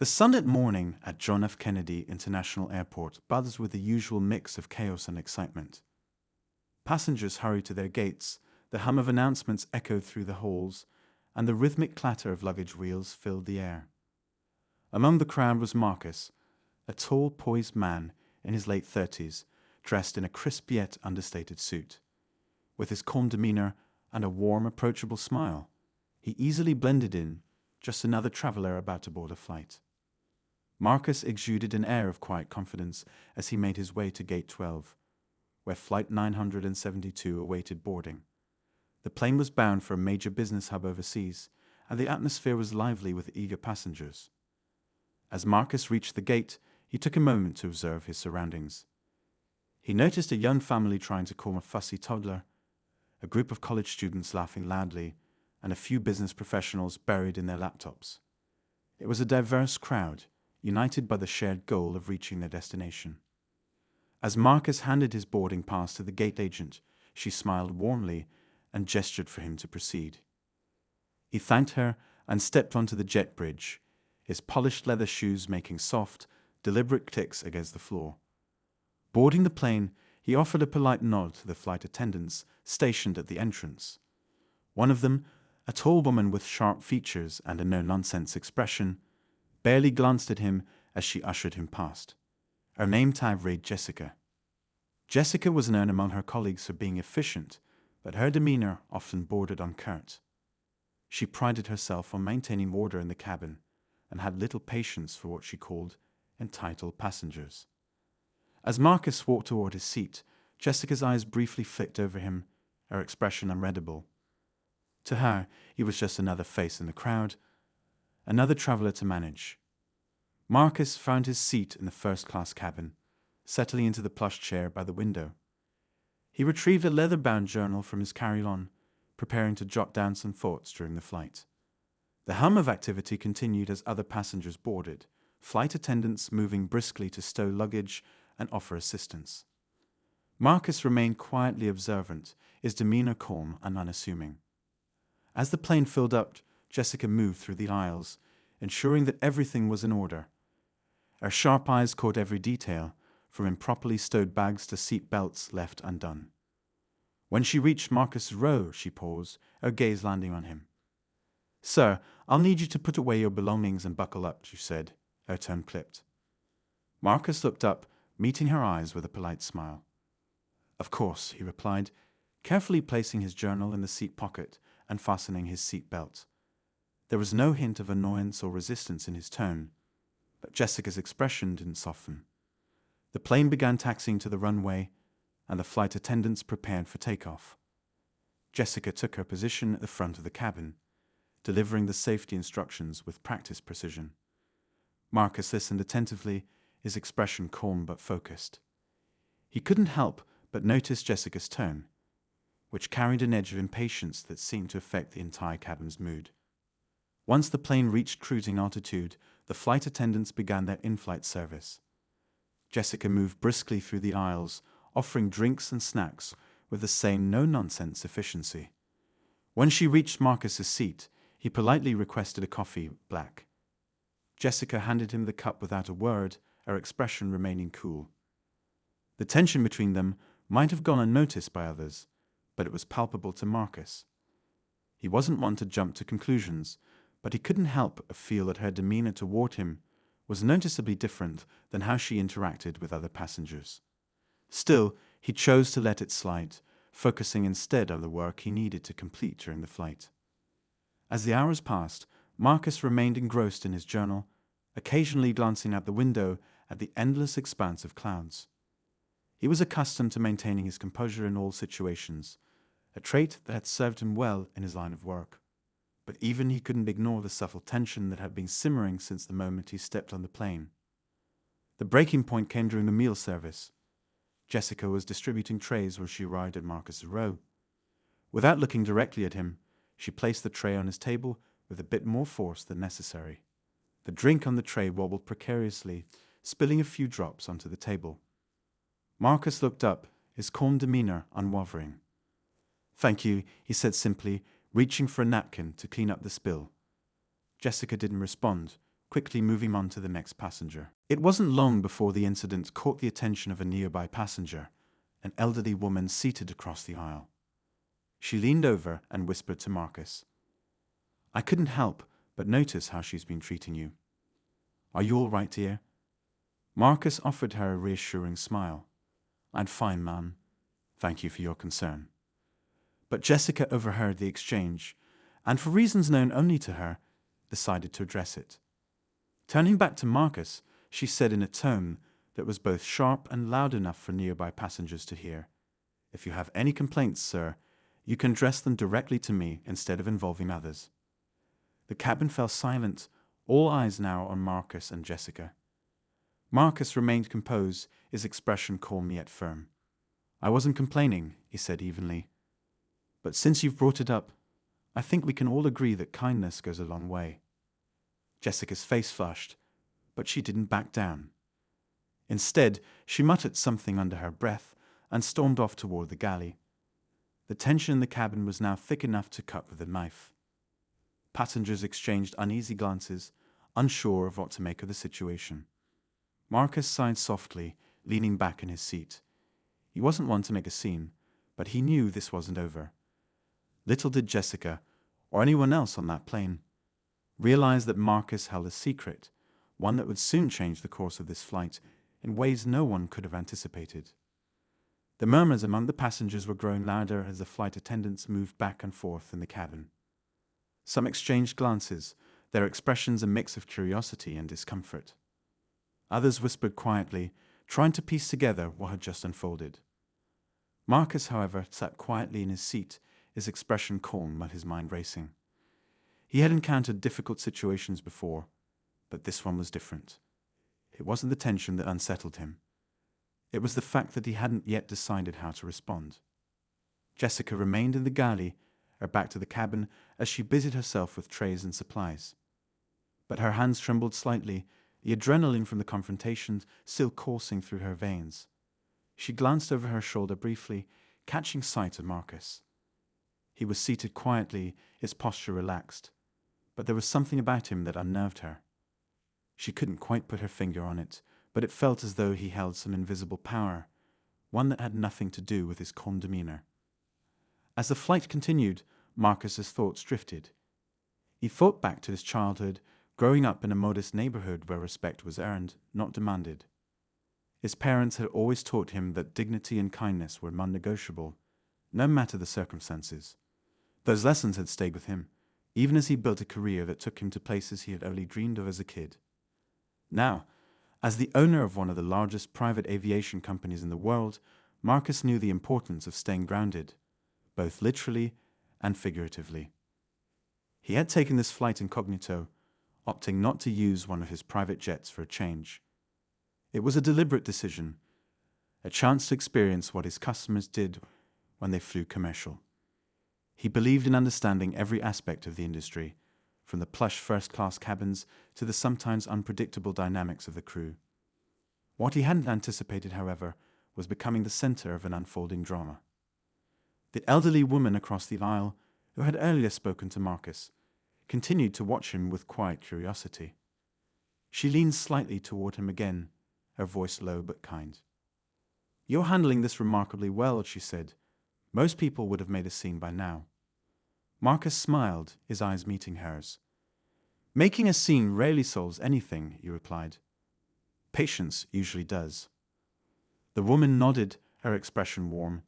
The Sunday morning at John F. Kennedy International Airport buzzed with the usual mix of chaos and excitement. Passengers hurried to their gates, the hum of announcements echoed through the halls, and the rhythmic clatter of luggage wheels filled the air. Among the crowd was Marcus, a tall, poised man in his late 30s, dressed in a crisp yet understated suit. With his calm demeanor and a warm, approachable smile, he easily blended in, just another traveler about to board a flight. Marcus exuded an air of quiet confidence as he made his way to Gate 12, where Flight 972 awaited boarding. The plane was bound for a major business hub overseas, and the atmosphere was lively with eager passengers. As Marcus reached the gate, he took a moment to observe his surroundings. He noticed a young family trying to calm a fussy toddler, a group of college students laughing loudly, and a few business professionals buried in their laptops. It was a diverse crowd, united by the shared goal of reaching their destination. As Marcus handed his boarding pass to the gate agent, she smiled warmly and gestured for him to proceed. He thanked her and stepped onto the jet bridge, his polished leather shoes making soft, deliberate clicks against the floor. Boarding the plane, he offered a polite nod to the flight attendants stationed at the entrance. One of them, a tall woman with sharp features and a no-nonsense expression, barely glanced at him as she ushered him past. Her name tag read Jessica. Jessica was known among her colleagues for being efficient, but her demeanor often bordered on curt. She prided herself on maintaining order in the cabin and had little patience for what she called entitled passengers. As Marcus walked toward his seat, Jessica's eyes briefly flicked over him, her expression unreadable. To her, he was just another face in the crowd, another traveler to manage. Marcus found his seat in the first-class cabin, settling into the plush chair by the window. He retrieved a leather-bound journal from his carry-on, preparing to jot down some thoughts during the flight. The hum of activity continued as other passengers boarded, flight attendants moving briskly to stow luggage and offer assistance. Marcus remained quietly observant, his demeanor calm and unassuming. As the plane filled up, Jessica moved through the aisles, ensuring that everything was in order. Her sharp eyes caught every detail, from improperly stowed bags to seat belts left undone. When she reached Marcus's row, she paused, her gaze landing on him. "Sir, I'll need you to put away your belongings and buckle up," she said, her tone clipped. Marcus looked up, meeting her eyes with a polite smile. "Of course," he replied, carefully placing his journal in the seat pocket and fastening his seat belt. There was no hint of annoyance or resistance in his tone, but Jessica's expression didn't soften. The plane began taxiing to the runway, and the flight attendants prepared for takeoff. Jessica took her position at the front of the cabin, delivering the safety instructions with practiced precision. Marcus listened attentively, his expression calm but focused. He couldn't help but notice Jessica's tone, which carried an edge of impatience that seemed to affect the entire cabin's mood. Once the plane reached cruising altitude, the flight attendants began their in-flight service. Jessica moved briskly through the aisles, offering drinks and snacks with the same no-nonsense efficiency. When she reached Marcus's seat, he politely requested a coffee black. Jessica handed him the cup without a word, her expression remaining cool. The tension between them might have gone unnoticed by others, but it was palpable to Marcus. He wasn't one to jump to conclusions, but he couldn't help but feel that her demeanor toward him was noticeably different than how she interacted with other passengers. Still, he chose to let it slide, focusing instead on the work he needed to complete during the flight. As the hours passed, Marcus remained engrossed in his journal, occasionally glancing out the window at the endless expanse of clouds. He was accustomed to maintaining his composure in all situations, a trait that had served him well in his line of work. But even he couldn't ignore the subtle tension that had been simmering since the moment he stepped on the plane. The breaking point came during the meal service. Jessica was distributing trays when she arrived at Marcus's row. Without looking directly at him, she placed the tray on his table with a bit more force than necessary. The drink on the tray wobbled precariously, spilling a few drops onto the table. Marcus looked up, his calm demeanor unwavering. "Thank you," he said simply, reaching for a napkin to clean up the spill. Jessica didn't respond, quickly moving on to the next passenger. It wasn't long before the incident caught the attention of a nearby passenger, an elderly woman seated across the aisle. She leaned over and whispered to Marcus, "I couldn't help but notice how she's been treating you. Are you all right, dear?" Marcus offered her a reassuring smile. "I'm fine, ma'am. Thank you for your concern." But Jessica overheard the exchange, and for reasons known only to her, decided to address it. Turning back to Marcus, she said in a tone that was both sharp and loud enough for nearby passengers to hear, "If you have any complaints, sir, you can address them directly to me instead of involving others." The cabin fell silent, all eyes now on Marcus and Jessica. Marcus remained composed, his expression calm yet firm. "I wasn't complaining," he said evenly. "But since you've brought it up, I think we can all agree that kindness goes a long way." Jessica's face flushed, but she didn't back down. Instead, she muttered something under her breath and stormed off toward the galley. The tension in the cabin was now thick enough to cut with a knife. Passengers exchanged uneasy glances, unsure of what to make of the situation. Marcus sighed softly, leaning back in his seat. He wasn't one to make a scene, but he knew this wasn't over. Little did Jessica, or anyone else on that plane, realize that Marcus held a secret, one that would soon change the course of this flight in ways no one could have anticipated. The murmurs among the passengers were growing louder as the flight attendants moved back and forth in the cabin. Some exchanged glances, their expressions a mix of curiosity and discomfort. Others whispered quietly, trying to piece together what had just unfolded. Marcus, however, sat quietly in his seat, his expression calm but his mind racing. He had encountered difficult situations before, but this one was different. It wasn't the tension that unsettled him. It was the fact that he hadn't yet decided how to respond. Jessica remained in the galley, her back to the cabin, as she busied herself with trays and supplies. But her hands trembled slightly, the adrenaline from the confrontation still coursing through her veins. She glanced over her shoulder briefly, catching sight of Marcus. He was seated quietly, his posture relaxed, but there was something about him that unnerved her. She couldn't quite put her finger on it, but it felt as though he held some invisible power, one that had nothing to do with his calm demeanor. As the flight continued, Marcus's thoughts drifted. He thought back to his childhood, growing up in a modest neighborhood where respect was earned, not demanded. His parents had always taught him that dignity and kindness were non-negotiable, no matter the circumstances. Those lessons had stayed with him, even as he built a career that took him to places he had only dreamed of as a kid. Now, as the owner of one of the largest private aviation companies in the world, Marcus knew the importance of staying grounded, both literally and figuratively. He had taken this flight incognito, opting not to use one of his private jets for a change. It was a deliberate decision, a chance to experience what his customers did when they flew commercial. He believed in understanding every aspect of the industry, from the plush first-class cabins to the sometimes unpredictable dynamics of the crew. What he hadn't anticipated, however, was becoming the center of an unfolding drama. The elderly woman across the aisle, who had earlier spoken to Marcus, continued to watch him with quiet curiosity. She leaned slightly toward him again, her voice low but kind. "You're handling this remarkably well," she said. "Most people would have made a scene by now." Marcus smiled, his eyes meeting hers. "Making a scene rarely solves anything," he replied. "Patience usually does." The woman nodded, her expression warm.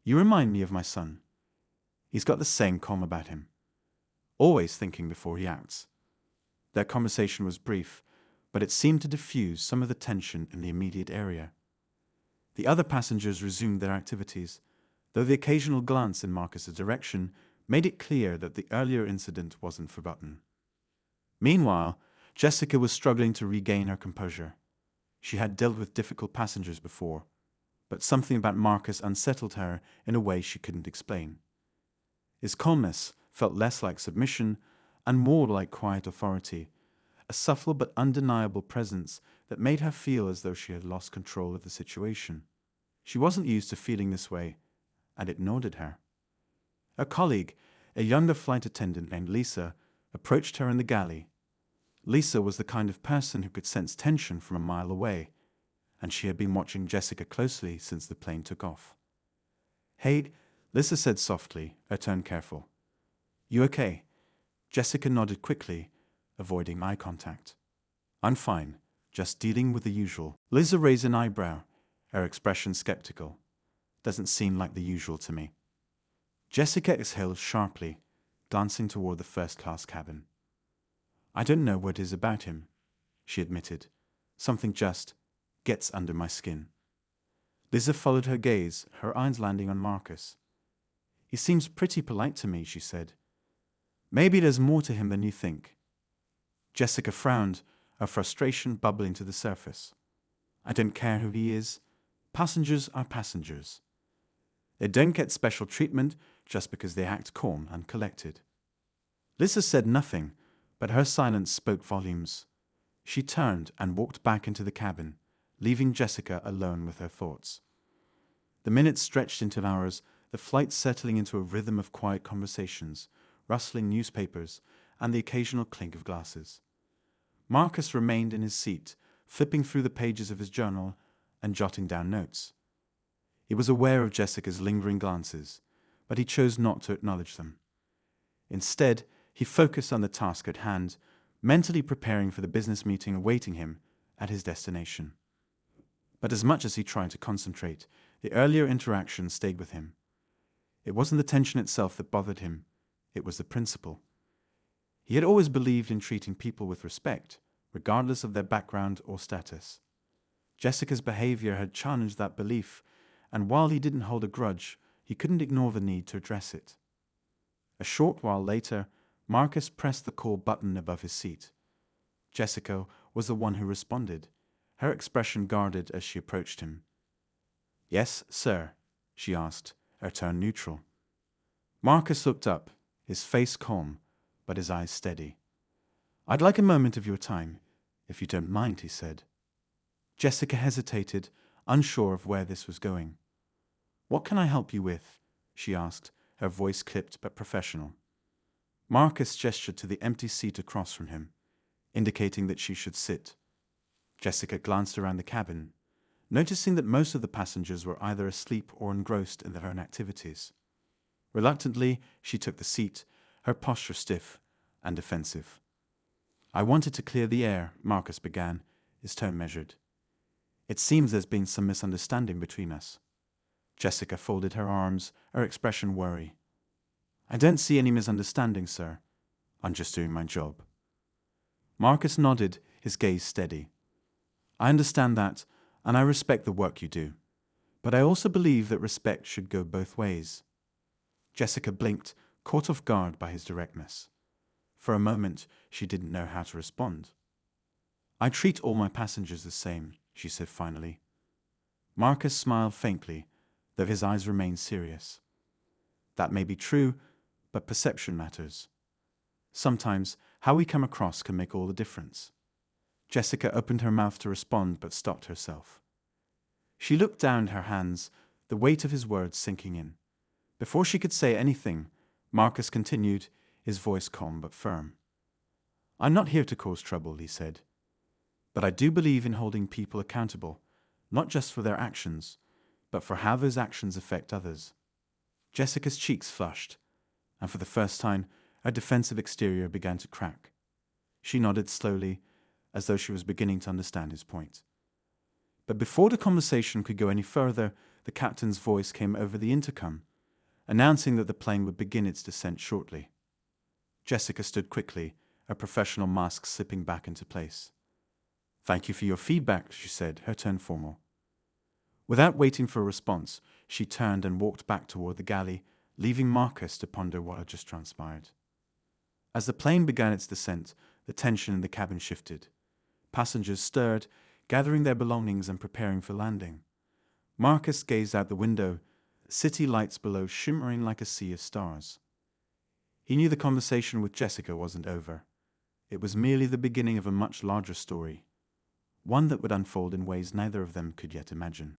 "You remind me of my son. He's got the same calm about him, always thinking before he acts." Their conversation was brief, but it seemed to diffuse some of the tension in the immediate area. The other passengers resumed their activities, though the occasional glance in Marcus's direction made it clear that the earlier incident wasn't forgotten. Meanwhile, Jessica was struggling to regain her composure. She had dealt with difficult passengers before, but something about Marcus unsettled her in a way she couldn't explain. His calmness felt less like submission and more like quiet authority, a subtle but undeniable presence that made her feel as though she had lost control of the situation. She wasn't used to feeling this way, and it gnawed at her. A colleague, a younger flight attendant named Lisa, approached her in the galley. Lisa was the kind of person who could sense tension from a mile away, and she had been watching Jessica closely since the plane took off. "Hey," Lisa said softly, her tone careful. "You okay?" Jessica nodded quickly, avoiding eye contact. "I'm fine, just dealing with the usual." Lisa raised an eyebrow, her expression skeptical. "Doesn't seem like the usual to me." Jessica exhaled sharply, glancing toward the first-class cabin. "I don't know what it is about him," she admitted. "Something just gets under my skin." Lisa followed her gaze, her eyes landing on Marcus. "He seems pretty polite to me," she said. "Maybe there's more to him than you think." Jessica frowned, her frustration bubbling to the surface. "I don't care who he is. Passengers are passengers. They don't get special treatment just because they act calm and collected." Lisa said nothing, but her silence spoke volumes. She turned and walked back into the cabin, leaving Jessica alone with her thoughts. The minutes stretched into hours, the flight settling into a rhythm of quiet conversations, rustling newspapers, and the occasional clink of glasses. Marcus remained in his seat, flipping through the pages of his journal and jotting down notes. He was aware of Jessica's lingering glances, but he chose not to acknowledge them. Instead, he focused on the task at hand, mentally preparing for the business meeting awaiting him at his destination. But as much as he tried to concentrate, the earlier interaction stayed with him. It wasn't the tension itself that bothered him, it was the principle. He had always believed in treating people with respect, regardless of their background or status. Jessica's behavior had challenged that belief, and while he didn't hold a grudge, he couldn't ignore the need to address it. A short while later, Marcus pressed the call button above his seat. Jessica was the one who responded, her expression guarded as she approached him. "Yes, sir," she asked, her tone neutral. Marcus looked up, his face calm, but his eyes steady. "I'd like a moment of your time, if you don't mind," he said. Jessica hesitated, unsure of where this was going. "What can I help you with?" she asked, her voice clipped but professional. Marcus gestured to the empty seat across from him, indicating that she should sit. Jessica glanced around the cabin, noticing that most of the passengers were either asleep or engrossed in their own activities. Reluctantly, she took the seat, her posture stiff and defensive. "I wanted to clear the air," Marcus began, his tone measured. "It seems there's been some misunderstanding between us." Jessica folded her arms, her expression worry. "I don't see any misunderstanding, sir. I'm just doing my job." Marcus nodded, his gaze steady. "I understand that, and I respect the work you do. But I also believe that respect should go both ways." Jessica blinked, caught off guard by his directness. For a moment, she didn't know how to respond. "I treat all my passengers the same," she said finally. Marcus smiled faintly, though his eyes remained serious. "That may be true, but perception matters. Sometimes how we come across can make all the difference." Jessica opened her mouth to respond but stopped herself. She looked down at her hands, the weight of his words sinking in. Before she could say anything, Marcus continued, his voice calm but firm. "I'm not here to cause trouble," he said. "But I do believe in holding people accountable, not just for their actions, but for how those actions affect others." Jessica's cheeks flushed, and for the first time, her defensive exterior began to crack. She nodded slowly, as though she was beginning to understand his point. But before the conversation could go any further, the captain's voice came over the intercom, announcing that the plane would begin its descent shortly. Jessica stood quickly, her professional mask slipping back into place. "Thank you for your feedback," she said, her tone formal. Without waiting for a response, she turned and walked back toward the galley, leaving Marcus to ponder what had just transpired. As the plane began its descent, the tension in the cabin shifted. Passengers stirred, gathering their belongings and preparing for landing. Marcus gazed out the window, city lights below shimmering like a sea of stars. He knew the conversation with Jessica wasn't over. It was merely the beginning of a much larger story, one that would unfold in ways neither of them could yet imagine.